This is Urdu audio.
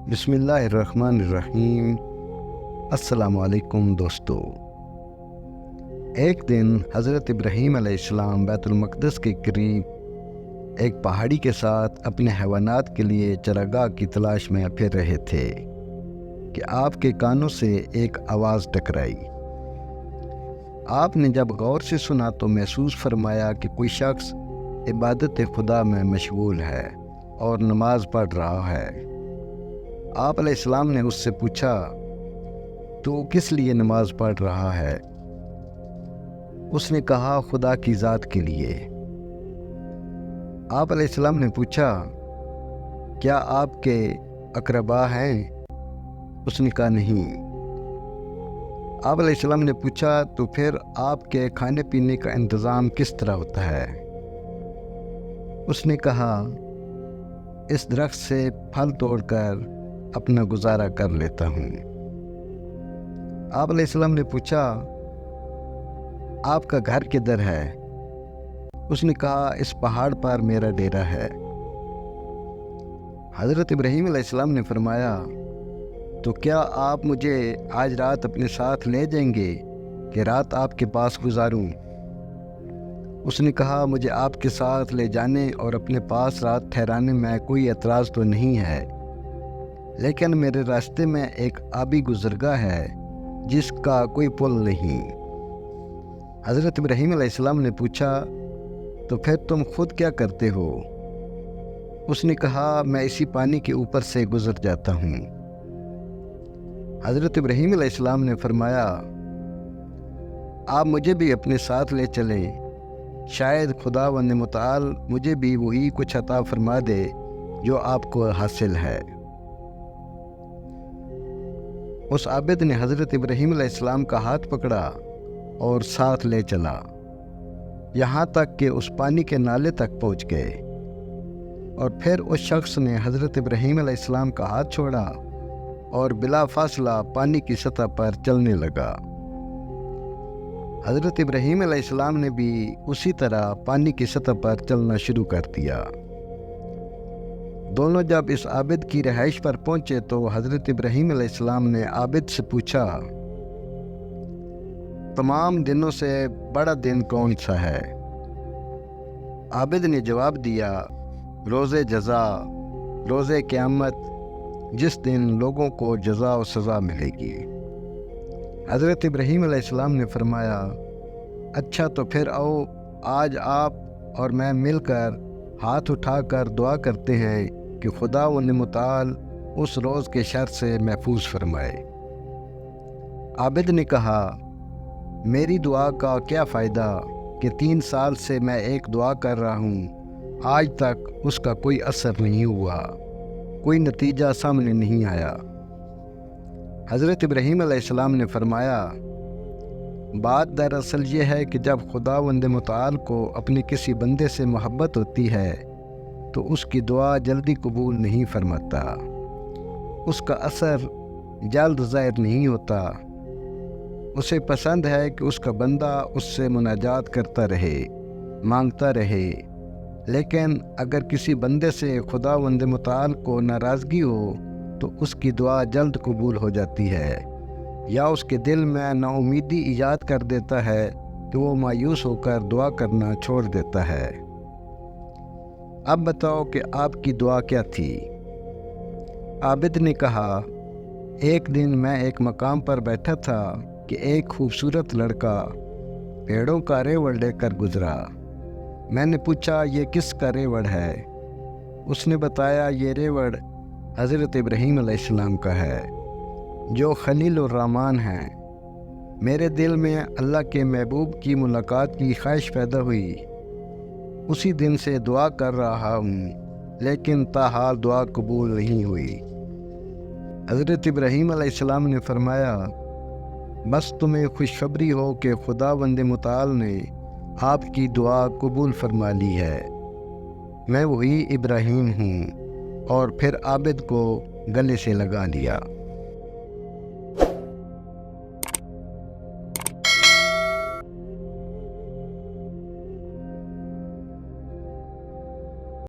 بسم اللہ الرحمن الرحیم۔ السلام علیکم دوستو۔ ایک دن حضرت ابراہیم علیہ السلام بیت المقدس کے قریب ایک پہاڑی کے ساتھ اپنے حیوانات کے لیے چراگاہ کی تلاش میں پھر رہے تھے کہ آپ کے کانوں سے ایک آواز ٹکرائی۔ آپ نے جب غور سے سنا تو محسوس فرمایا کہ کوئی شخص عبادت خدا میں مشغول ہے اور نماز پڑھ رہا ہے۔ آپ علیہ السلام نے اس سے پوچھا، تو کس لیے نماز پڑھ رہا ہے؟ اس نے کہا، خدا کی ذات کے لیے۔ آپ علیہ السلام نے پوچھا، کیا آپ کے اقربا ہیں؟ اس نے کہا، نہیں۔ آپ علیہ السلام نے پوچھا، تو پھر آپ کے کھانے پینے کا انتظام کس طرح ہوتا ہے؟ اس نے کہا، اس درخت سے پھل توڑ کر اپنا گزارا کر لیتا ہوں۔ آپ علیہ السلام نے پوچھا، آپ کا گھر کدھر ہے؟ اس نے کہا، اس پہاڑ پر میرا ڈیرا ہے۔ حضرت ابراہیم علیہ السلام نے فرمایا، تو کیا آپ مجھے آج رات اپنے ساتھ لے جائیں گے کہ رات آپ کے پاس گزاروں؟ اس نے کہا، مجھے آپ کے ساتھ لے جانے اور اپنے پاس رات ٹھہرانے میں کوئی اعتراض تو نہیں ہے، لیکن میرے راستے میں ایک آبی گزرگاہ ہے جس کا کوئی پل نہیں۔ حضرت ابراہیم علیہ السلام نے پوچھا، تو پھر تم خود کیا کرتے ہو؟ اس نے کہا، میں اسی پانی کے اوپر سے گزر جاتا ہوں۔ حضرت ابراہیم علیہ السلام نے فرمایا، آپ مجھے بھی اپنے ساتھ لے چلیں، شاید خداوند متعال مجھے بھی وہی کچھ عطا فرما دے جو آپ کو حاصل ہے۔ اس عابد نے حضرت ابراہیم علیہ السلام کا ہاتھ پکڑا اور ساتھ لے چلا، یہاں تک کہ اس پانی کے نالے تک پہنچ گئے، اور پھر اس شخص نے حضرت ابراہیم علیہ السلام کا ہاتھ چھوڑا اور بلا فاصلہ پانی کی سطح پر چلنے لگا۔ حضرت ابراہیم علیہ السلام نے بھی اسی طرح پانی کی سطح پر چلنا شروع کر دیا۔ دونوں جب اس عابد کی رہائش پر پہنچے تو حضرت ابراہیم علیہ السلام نے عابد سے پوچھا، تمام دنوں سے بڑا دن کون سا ہے؟ عابد نے جواب دیا، روز جزا، روز قیامت، جس دن لوگوں کو جزا و سزا ملے گی۔ حضرت ابراہیم علیہ السلام نے فرمایا، اچھا تو پھر آؤ، آج آپ اور میں مل کر ہاتھ اٹھا کر دعا کرتے ہیں کہ خداوند متعال اس روز کے شر سے محفوظ فرمائے۔ عابد نے کہا، میری دعا کا کیا فائدہ کہ 3 سال سے میں ایک دعا کر رہا ہوں، آج تک اس کا کوئی اثر نہیں ہوا، کوئی نتیجہ سامنے نہیں آیا۔ حضرت ابراہیم علیہ السلام نے فرمایا، بات دراصل یہ ہے کہ جب خداوند متعال کو اپنے کسی بندے سے محبت ہوتی ہے تو اس کی دعا جلدی قبول نہیں فرماتا، اس کا اثر جلد ظاہر نہیں ہوتا۔ اسے پسند ہے کہ اس کا بندہ اس سے مناجات کرتا رہے، مانگتا رہے، لیکن اگر کسی بندے سے خداوند متعال کو ناراضگی ہو تو اس کی دعا جلد قبول ہو جاتی ہے، یا اس کے دل میں نا امیدی ایجاد کر دیتا ہے کہ وہ مایوس ہو کر دعا کرنا چھوڑ دیتا ہے۔ اب بتاؤ کہ آپ کی دعا کیا تھی؟ عابد نے کہا، ایک دن میں ایک مقام پر بیٹھا تھا کہ ایک خوبصورت لڑکا پیڑوں کا ریوڑ لے کر گزرا۔ میں نے پوچھا، یہ کس کا ریوڑ ہے؟ اس نے بتایا، یہ ریوڑ حضرت ابراہیم علیہ السلام کا ہے، جو خلیل الرحمن ہیں۔ میرے دل میں اللہ کے محبوب کی ملاقات کی خواہش پیدا ہوئی، اسی دن سے دعا کر رہا ہوں، لیکن تاحال دعا قبول نہیں ہوئی۔ حضرت ابراہیم علیہ السلام نے فرمایا، بس تمہیں خوشخبری ہو کہ خداوند متعال نے آپ کی دعا قبول فرما لی ہے، میں وہی ابراہیم ہوں۔ اور پھر عابد کو گلے سے لگا لیا۔